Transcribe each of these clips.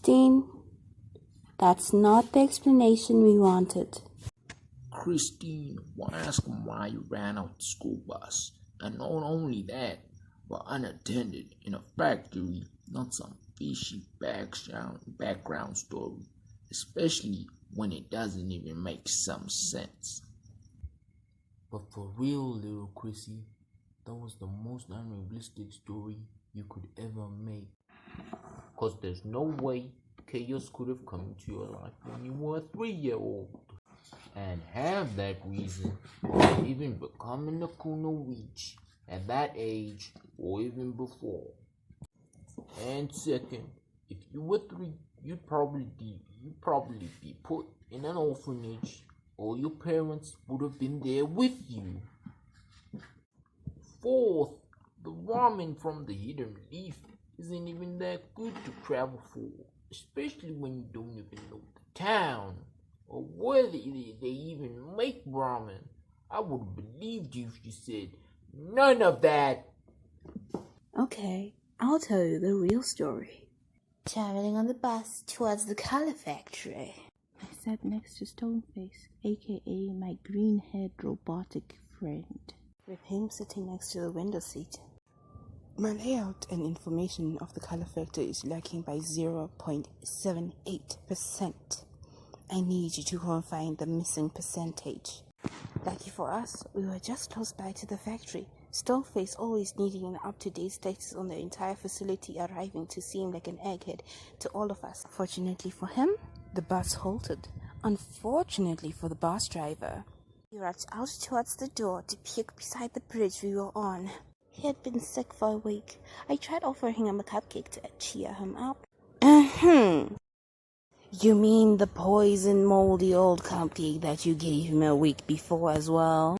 Christine, that's not the explanation we wanted. Christine, ask him why you ran out the school bus. And not only that, but unattended in a factory, not some fishy background story, especially when it doesn't even make some sense. But for real, little Chrissy, that was the most unrealistic story you could ever make. Cause there's no way chaos could have come into your life when you were a 3-year-old. And have that reason, or even becoming a Kuno Reach at that age, or even before. And second, if you were 3, you'd probably be put in an orphanage, or your parents would have been there with you. Fourth, the ramen from the hidden leaf isn't even that good to travel for, especially when you don't even know the town, or whether they even make ramen. I would have believed you if you said none of that. Okay, I'll tell you the real story. Traveling on the bus towards the color factory. I sat next to Stoneface, aka my green-haired robotic friend, with him sitting next to the window seat. My layout and information of the color factor is lacking by 0.78%. I need you to go and find the missing percentage. Lucky for us, we were just close by to the factory. Stoneface always needing an up-to-date status on the entire facility, arriving to seem like an egghead to all of us. Fortunately for him, the bus halted. Unfortunately for the bus driver, He rushed out towards the door to puke beside the bridge we were on. he had been sick for a week. I tried offering him a cupcake to cheer him up. You mean the poison moldy old cupcake that you gave him a week before as well?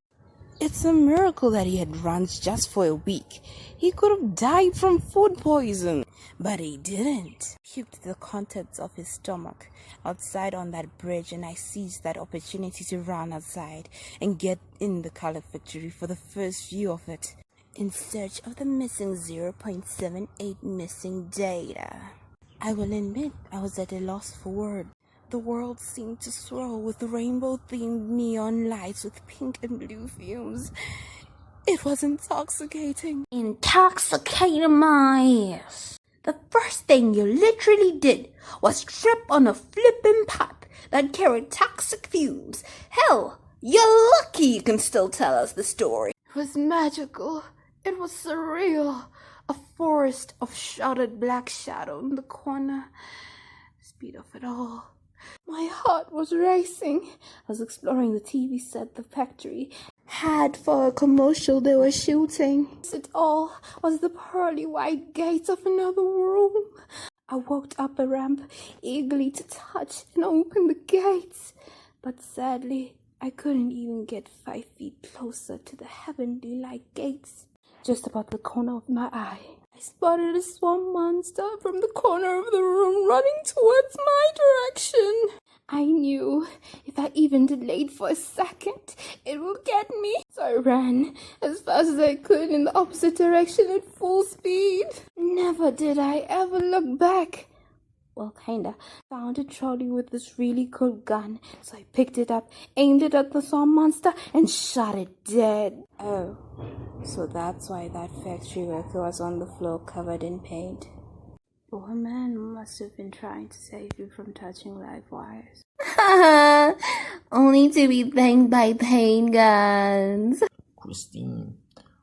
It's a miracle that he had runs just for a week. He could have died from food poison, but he didn't. He puked the contents of his stomach outside on that bridge, and I seized that opportunity to run outside and get in the color factory for the first view of it, in search of the missing 0.78 missing data. I will admit I was at a loss for words. The world seemed to swirl with rainbow-themed neon lights with pink and blue fumes. It was intoxicating. Intoxicating my ass. The first thing you literally did was trip on a flippin' pipe that carried toxic fumes. Hell, you're lucky you can still tell us the story. It was magical. It was surreal. A forest of shrouded black shadow in the corner. Speed of it all. My heart was racing. I was exploring the TV set the factory had for a commercial they were shooting. It all was the pearly white gates of another world. I walked up a ramp, eagerly to touch and open the gates. But sadly, I couldn't even get 5 feet closer to the heavenly light gates. Just about the corner of my eye, I spotted a swamp monster from the corner of the room running towards my direction. I knew if I even delayed for a second, it would get me. So I ran as fast as I could in the opposite direction at full speed. Never did I ever look back. Well, kinda. Found a trolley with this really cool gun, so I picked it up, aimed it at the swamp monster, and shot it dead. Oh, so that's why that factory worker was on the floor covered in paint. Poor man must have been trying to save you from touching live wires. Only to be thanked by paint guns. Christine,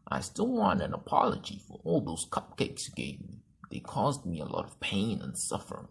I still want an apology for all those cupcakes you gave me. They caused me a lot of pain and suffering.